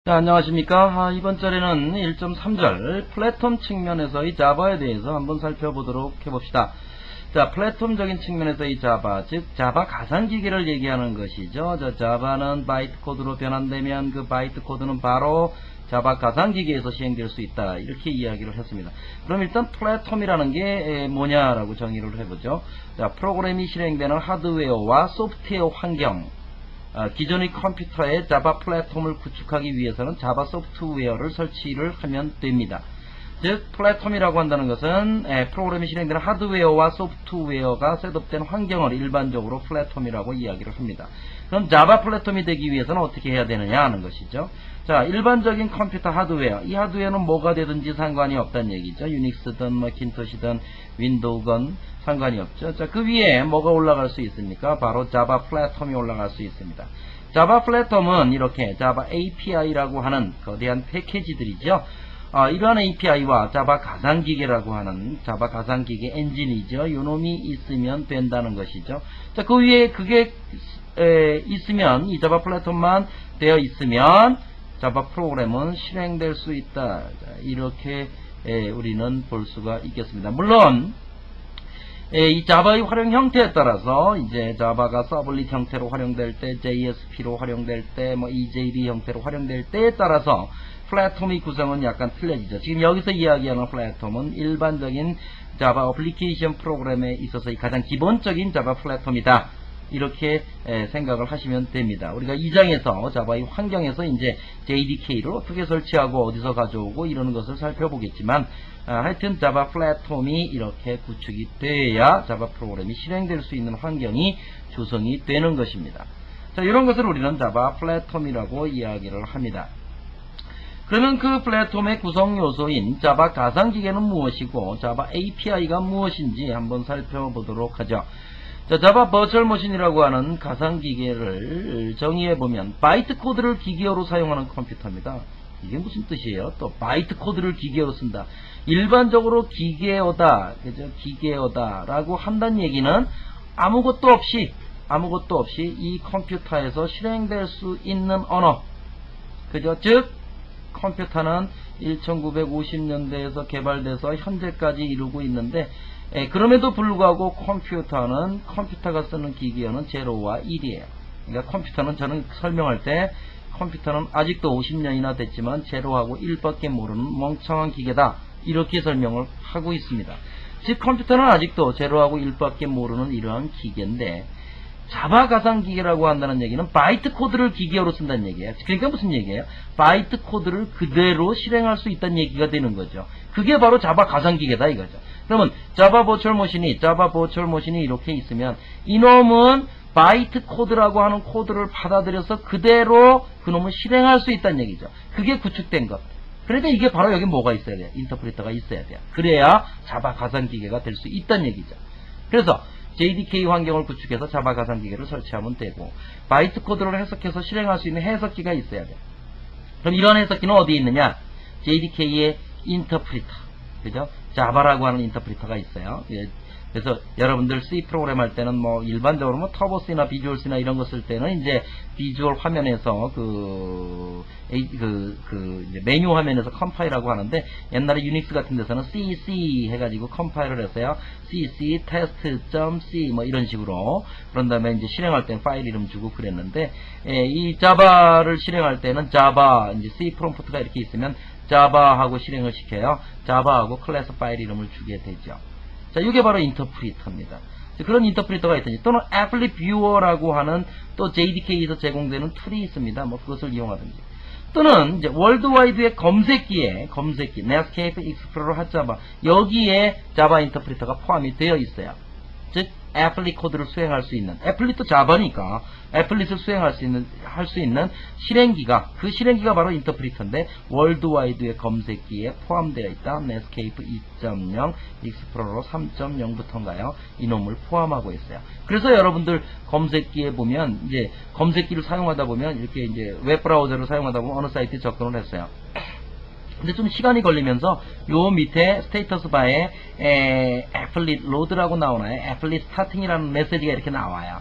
자, 안녕하십니까. 이번 절에는 1.3절 플랫폼 측면에서의 자바에 대해서 한번 살펴보도록 해봅시다. 자, 플랫폼적인 측면에서의 자바, 즉 자바 가상기계를 얘기하는 것이죠. 자, 자바는 바이트 코드로 변환되면 그 바이트 코드는 바로 자바 가상기계에서 시행될 수 있다, 이렇게 이야기를 했습니다. 그럼 일단 플랫폼이라는 게 뭐냐라고 정의를 해보죠. 자, 프로그램이 실행되는 하드웨어와 소프트웨어 환경, 기존의 컴퓨터에 자바 플랫폼을 구축하기 위해서는 자바 소프트웨어를 설치를 하면 됩니다. 즉 플랫폼이라고 한다는 것은 프로그램이 실행되는 하드웨어와 소프트웨어가 셋업된 환경을 일반적으로 플랫폼이라고 이야기를 합니다. 그럼 자바 플랫폼이 되기 위해서는 어떻게 해야 되느냐 하는 것이죠. 자, 일반적인 컴퓨터 하드웨어, 이 하드웨어는 뭐가 되든지 상관이 없다는 얘기죠. 유닉스든 마킨토시든 윈도우건 상관이 없죠. 자, 그 위에 뭐가 올라갈 수 있습니까? 바로 자바 플랫폼이 올라갈 수 있습니다. 자바 플랫폼은 이렇게 자바 API라고 하는 거대한 패키지들이죠. 이러한 API와 자바 가상기계라고 하는 자바 가상기계 엔진이죠. 요놈이 있으면 된다는 것이죠. 자, 그 위에 그게 있으면, 이 자바 플랫폼만 되어 있으면 자바 프로그램은 실행될 수 있다. 자, 이렇게 우리는 볼 수가 있겠습니다. 물론 이 자바의 활용 형태에 따라서 이제 자바가 서블릿 형태로 활용될 때, JSP로 활용될 때, EJB 형태로 활용될 때에 따라서 플랫폼의 구성은 약간 틀려지죠. 지금 여기서 이야기하는 플랫폼은 일반적인 자바 어플리케이션 프로그램에 있어서의 가장 기본적인 자바 플랫폼이다, 이렇게 생각을 하시면 됩니다. 우리가 2장에서 자바의 환경에서 이제 JDK를 어떻게 설치하고 어디서 가져오고 이러는 것을 살펴보겠지만, 하여튼 자바 플랫폼이 이렇게 구축이 돼야 자바 프로그램이 실행될 수 있는 환경이 조성이 되는 것입니다. 자, 이런 것을 우리는 자바 플랫폼이라고 이야기를 합니다. 그러면 그 플랫폼의 구성 요소인 자바 가상기계는 무엇이고 자바 API가 무엇인지 한번 살펴보도록 하죠. 자, 자바 버추얼 머신이라고 하는 가상기계를 정의해보면 바이트 코드를 기계어로 사용하는 컴퓨터입니다. 이게 무슨 뜻이에요? 또 바이트 코드를 기계어로 쓴다. 일반적으로 기계어다, 그죠? 기계어다 라고 한다는 얘기는 아무것도 없이 이 컴퓨터에서 실행될 수 있는 언어, 그죠? 즉 컴퓨터는 1950년대에서 개발돼서 현재까지 이루고 있는데, 그럼에도 불구하고 컴퓨터가 쓰는 기계어는 제로와 1이에요. 그러니까 컴퓨터는, 저는 설명할 때 컴퓨터는 아직도 50년이나 됐지만 제로하고 1밖에 모르는 멍청한 기계다, 이렇게 설명을 하고 있습니다. 즉 컴퓨터는 아직도 제로하고 1밖에 모르는 이러한 기계인데, 자바 가상기계라고 한다는 얘기는 바이트 코드를 기계어로 쓴다는 얘기예요. 그러니까 무슨 얘기예요? 바이트 코드를 그대로 실행할 수 있다는 얘기가 되는 거죠. 그게 바로 자바 가상기계다 이거죠. 그러면 자바 버추얼 머신이 이렇게 있으면 이놈은 바이트 코드라고 하는 코드를 받아들여서 그대로 그놈을 실행할 수 있다는 얘기죠. 그게 구축된 것. 그러니까 이게 바로 여기 뭐가 있어야 돼요? 인터프리터가 있어야 돼요. 그래야 자바 가상기계가 될 수 있다는 얘기죠. 그래서 JDK 환경을 구축해서 자바 가상기계를 설치하면 되고, 바이트 코드를 해석해서 실행할 수 있는 해석기가 있어야 돼요. 그럼 이런 해석기는 어디에 있느냐? JDK의 인터프리터, 그죠? 자바라고 하는 인터프리터가 있어요. 그래서 여러분들 C 프로그램 할 때는 일반적으로 터보 C나 비주얼 C나 이런 거 쓸 때는 이제 비주얼 화면에서 이제 메뉴 화면에서 컴파일하고 하는데, 옛날에 유닉스 같은 데서는 CC 해가지고 컴파일을 했어요. CC test.c 이런 식으로. 그런 다음에 이제 실행할 때는 파일 이름 주고 그랬는데, 이 자바를 실행할 때는 자바, 이제 C 프롬프트가 이렇게 있으면 자바하고 실행을 시켜요. 자바하고 클래스 파일 이름을 주게 되죠. 자, 이게 바로 인터프리터입니다. 그런 인터프리터가 있든지, 또는 애플릿 뷰어라고 하는 또 JDK에서 제공되는 툴이 있습니다. 그것을 이용하든지, 또는 이제 월드와이드의 검색기에 넷스케이프 익스플로러 핫자바, 여기에 자바 인터프리터가 포함이 되어 있어요. 즉 애플릿 코드를 수행할 수 있는, 애플릿도 자바니까 애플릿을 수행할 수 있는 실행기가, 그 실행기가 바로 인터프리터인데 월드와이드의 검색기에 포함되어 있다. 넷스케이프 2.0 익스플로러 3.0부터인가요? 이놈을 포함하고 있어요. 그래서 여러분들 검색기에 보면, 이제 검색기를 사용하다 보면 이렇게 이제 웹브라우저를 사용하다 보면 어느 사이트에 접근을 했어요. 근데 좀 시간이 걸리면서 요 밑에 스테이터스 바에 애플릿 로드라고 나오나요? 애플릿 스타팅이라는 메시지가 이렇게 나와요.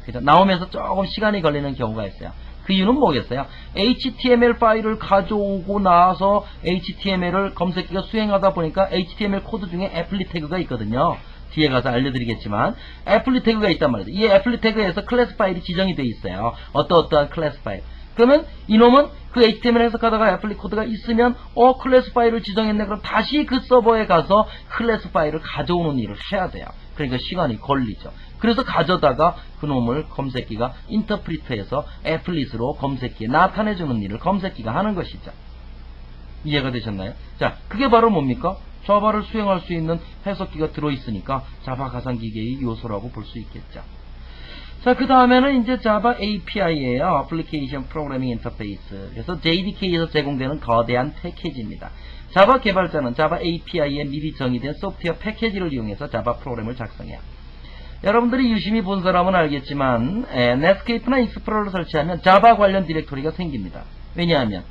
그죠? 나오면서 조금 시간이 걸리는 경우가 있어요. 그 이유는 뭐겠어요? HTML 파일을 가져오고 나서 HTML을 검색기가 수행하다 보니까 HTML 코드 중에 애플리 태그가 있거든요. 뒤에 가서 알려드리겠지만 애플리 태그가 있단 말이죠. 이 애플리 태그에서 클래스 파일이 지정이 되어 있어요. 어떠어떠한 클래스 파일. 그러면 이놈은 그 HTML 해석하다가 애플리 코드가 있으면 클래스 파일을 지정했네. 그럼 다시 그 서버에 가서 클래스 파일을 가져오는 일을 해야 돼요. 그러니까 시간이 걸리죠. 그래서 가져다가 그놈을 검색기가 인터프리터에서 애플릿으로 검색기에 나타내주는 일을 검색기가 하는 것이죠. 이해가 되셨나요? 자, 그게 바로 뭡니까? 자바를 수행할 수 있는 해석기가 들어있으니까 자바 가상기계의 요소라고 볼 수 있겠죠. 자, 그 다음에는 이제 자바 API예요. Application Programming Interface. 그래서 JDK에서 제공되는 거대한 패키지입니다. 자바 개발자는 자바 API에 미리 정의된 소프트웨어 패키지를 이용해서 자바 프로그램을 작성해요. 여러분들이 유심히 본 사람은 알겠지만 넷스케이프나 익스플로러를 설치하면 자바 관련 디렉토리가 생깁니다. 왜냐하면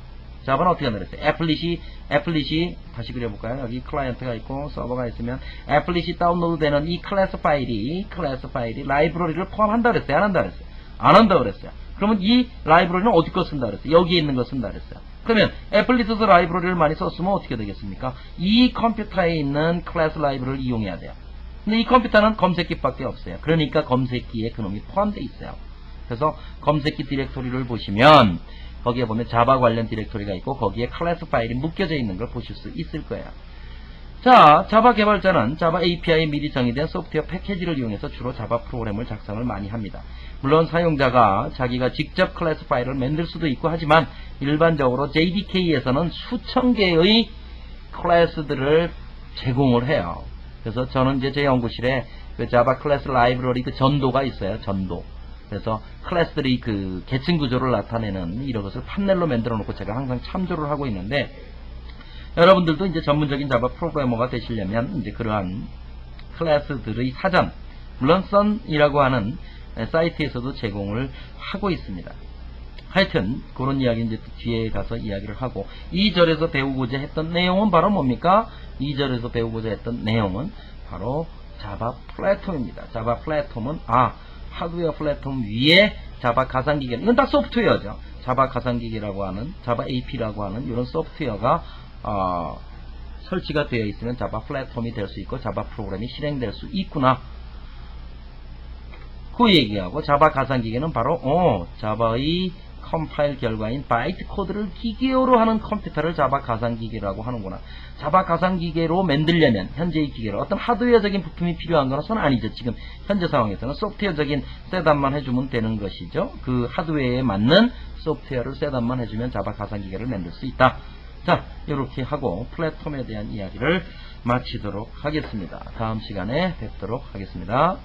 자바는 어떻게 만들었어요? 애플릿이 다시 그려볼까요? 여기 클라이언트가 있고 서버가 있으면 애플릿이 다운로드 되는 이 클래스 파일이 라이브러리를 포함한다 그랬어요? 안 한다 그랬어요? 안 한다 그랬어요. 그러면 이 라이브러리는 어디 거 쓴다 그랬어요? 여기에 있는 거 쓴다 그랬어요. 그러면 애플릿에서 라이브러리를 많이 썼으면 어떻게 되겠습니까? 이 컴퓨터에 있는 클래스 라이브러리를 이용해야 돼요. 근데 이 컴퓨터는 검색기밖에 없어요. 그러니까 검색기에 그놈이 포함되어 있어요. 그래서 검색기 디렉토리를 보시면 거기에 보면 자바 관련 디렉토리가 있고 거기에 클래스 파일이 묶여져 있는 걸 보실 수 있을 거예요. 자, 자바 개발자는 자바 API에 미리 정의된 소프트웨어 패키지를 이용해서 주로 자바 프로그램을 작성을 많이 합니다. 물론 사용자가 자기가 직접 클래스 파일을 만들 수도 있고 하지만 일반적으로 JDK에서는 수천 개의 클래스들을 제공을 해요. 그래서 저는 이제 제 연구실에 그 자바 클래스 라이브러리 그 전도가 있어요. 전도. 그래서 클래스들이 그 계층 구조를 나타내는 이런 것을 판넬로 만들어 놓고 제가 항상 참조를 하고 있는데, 여러분들도 이제 전문적인 자바 프로그래머가 되시려면 이제 그러한 클래스들의 사전, 물론 sun이라고 하는 사이트에서도 제공을 하고 있습니다. 하여튼 그런 이야기 이제 뒤에 가서 이야기를 하고, 2절에서 배우고자 했던 내용은 바로 뭡니까? 2절에서 배우고자 했던 내용은 바로 자바 플랫폼입니다. 자바 플랫폼은 하드웨어 플랫폼 위에 자바 가상기계, 이건 다 소프트웨어죠. 자바 가상기계라고 하는, 자바 AP라고 하는 이런 소프트웨어가 설치가 되어 있으면 자바 플랫폼이 될 수 있고 자바 프로그램이 실행될 수 있구나, 그 얘기하고, 자바 가상기계는 바로 자바의 컴파일 결과인 바이트 코드를 기계로 하는 컴퓨터를 자바 가상기계라고 하는구나. 자바 가상기계로 만들려면 현재의 기계로 어떤 하드웨어적인 부품이 필요한 것은 아니죠. 지금 현재 상황에서는 소프트웨어적인 셋업만 해주면 되는 것이죠. 그 하드웨어에 맞는 소프트웨어를 셋업만 해주면 자바 가상기계를 만들 수 있다. 자, 이렇게 하고 플랫폼에 대한 이야기를 마치도록 하겠습니다. 다음 시간에 뵙도록 하겠습니다.